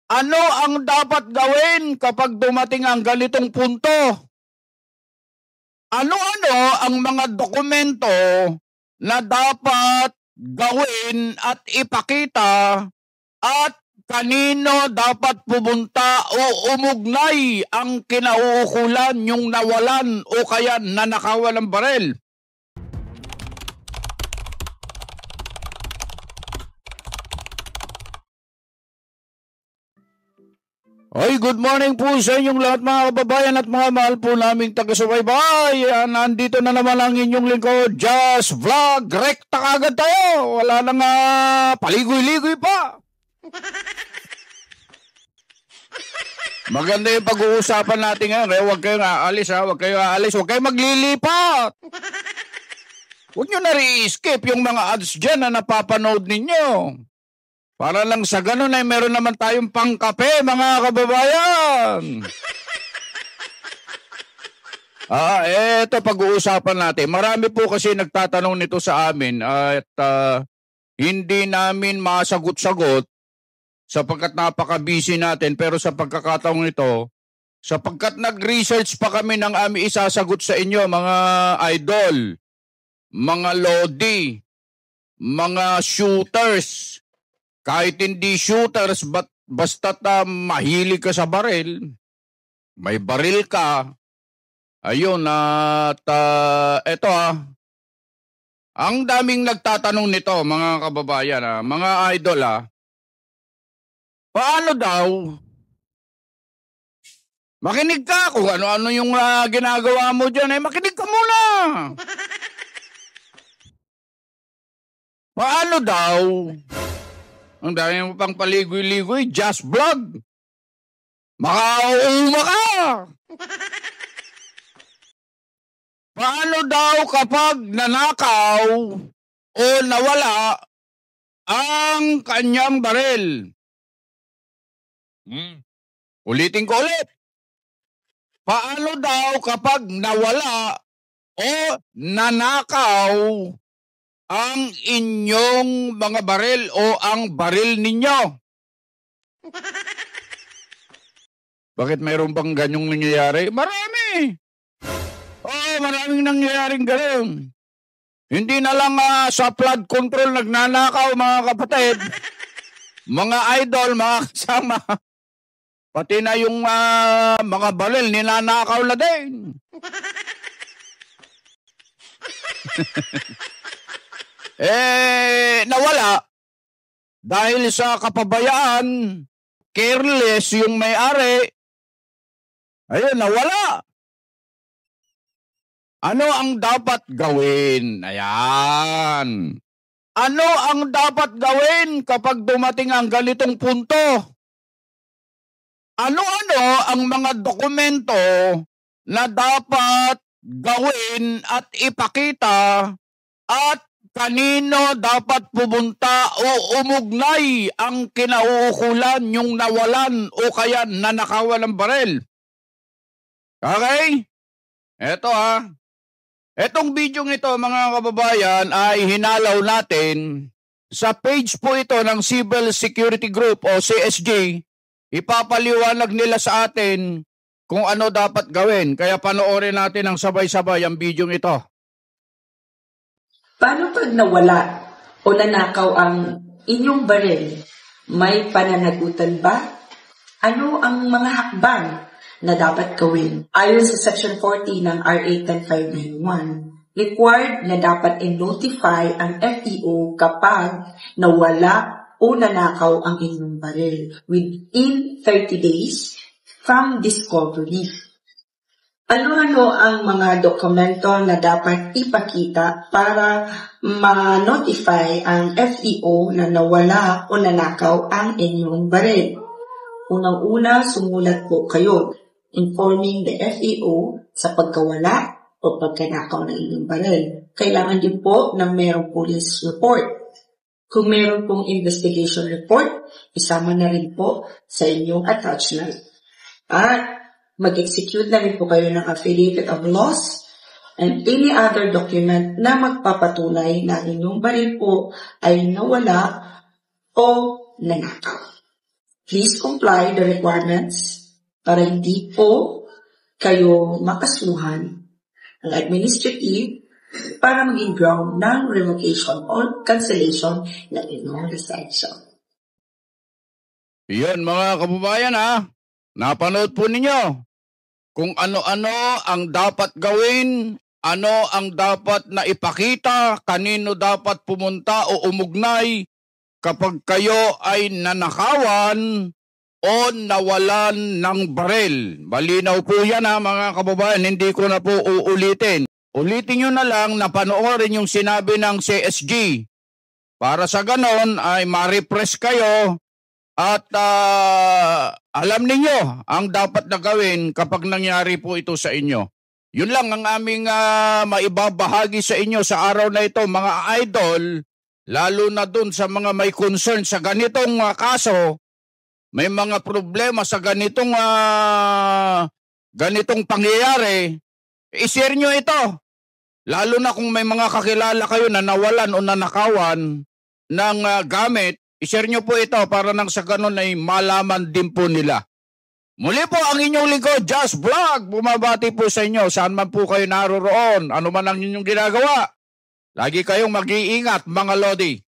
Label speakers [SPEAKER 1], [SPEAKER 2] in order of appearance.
[SPEAKER 1] Ano ang dapat gawin kapag dumating ang ganitong punto? Ano-ano ang mga dokumento na dapat gawin at ipakita at kanino dapat pumunta o umugnay ang kinauukulan yung nawalan o kaya nanakawan ng barel? Ay, good morning po sa inyong lahat mga kababayan at mga mahal po naming taga-subaybay. Nandito na naman ang inyong lingkod, Just Vlog. Rekta kagad tayo. Wala nang paligoy-ligoy pa. Maganda yung pag-uusapan natin ngayon. Huwag kayong aalis huwag kayong aalis. Huwag kayong maglilipat. Huwag nyo na re-skip yung mga ads dyan na napapanood ninyo. Para lang sa ganun ay meron naman tayong pangkape, mga kababayan. Eto pag-uusapan natin. Marami po kasi nagtatanong nito sa amin at hindi namin masagot-sagot sapagkat napaka-busy natin. Pero sa pagkakataong ito, sapagkat nag-research pa kami ng aming isasagot sa inyo, mga idol, mga lodi, mga shooters. Kahit hindi shooters, basta't mahilig ka sa baril, may baril ka, ayun, at eto ang daming nagtatanong nito mga kababayan, mga idol paano daw, makinig ka kung ano-ano yung ginagawa mo dyan, makinig ka muna. Paano daw, ang dami mo pang paligoy-ligoy, Just Vlog. Makauuma ka. Paano daw kapag nanakaw o nawala ang kanyang baril? Ulitin ko ulit. Paano daw kapag nawala o nanakaw ang inyong mga baril o ang baril ninyo? Bakit mayroon bang ganyong nangyayari? Marami! Maraming nangyayaring ganyan. Hindi na lang sa flood control nagnanakaw, mga kapatid. Mga idol, mga kasama. Pati na yung mga baril, ninanakaw na din. Nawala dahil sa kapabayaan, careless yung may-ari. Ayun, nawala. Ano ang dapat gawin? Ayan. Ano ang dapat gawin kapag dumating ang ganitong punto? Ano-ano ang mga dokumento na dapat gawin at ipakita at kanino dapat pumunta o umugnay ang kinauukulan yung nawalan o kaya nanakawan ng barel? Okay? Eto Etong video ito mga kababayan ay hinalaw natin sa page po ito ng Civil Security Group o CSG. Ipapaliwanag nila sa atin kung ano dapat gawin. Kaya panoorin natin ang sabay-sabay ang video ito.
[SPEAKER 2] Paano pag nawala o nanakaw ang inyong baril? May pananagutan ba? Ano ang mga hakbang na dapat gawin? Ayon sa Section 40 ng RA 10591, required na dapat i-notify ang FEO kapag nawala o nanakaw ang inyong baril within 30 days from discovery. Ano-ano ang mga dokumento na dapat ipakita para ma-notify ang FEO na nawala o nanakaw ang inyong baril? Unang-una, sumulat po kayo informing the FEO sa pagkawala o pagkanakaw ng inyong baril. Kailangan din po ng mayroong police report. Kung mayroon pong investigation report, isama na rin po sa inyong attachment. At mag-execute na rin po kayo ng affidavit of loss and any other document na magpapatunay na inyong baril po ay nawala o nanakaw. Please comply the requirements para hindi po kayo makasuhan ng administrative para maging ground ng revocation or cancellation ng inyong lisensya.
[SPEAKER 1] Yun mga kababayan napanood po ninyo kung ano-ano ang dapat gawin, ano ang dapat na ipakita, kanino dapat pumunta o umugnay kapag kayo ay nanakawan o nawalan ng barel. Malinaw po yan mga kababayan, hindi ko na po uulitin. Ulitin nyo na lang na panoorin yung sinabi ng CSG para sa ganon ay ma-refresh kayo at alam ninyo ang dapat na gawin kapag nangyari po ito sa inyo. Yun lang ang aming maibabahagi sa inyo sa araw na ito mga idol, lalo na dun sa mga may concern sa ganitong kaso, may mga problema sa ganitong pangyayari, i-share nyo ito. Lalo na kung may mga kakilala kayo na nawalan o nanakawan ng gamit, i-share nyo po ito para nang sa ganun ay malaman din po nila. Muli po ang inyong lingkod, Just Vlog. Bumabati po sa inyo, saan man po kayo naroroon, ano man ang inyong ginagawa. Lagi kayong mag-iingat mga Lodi.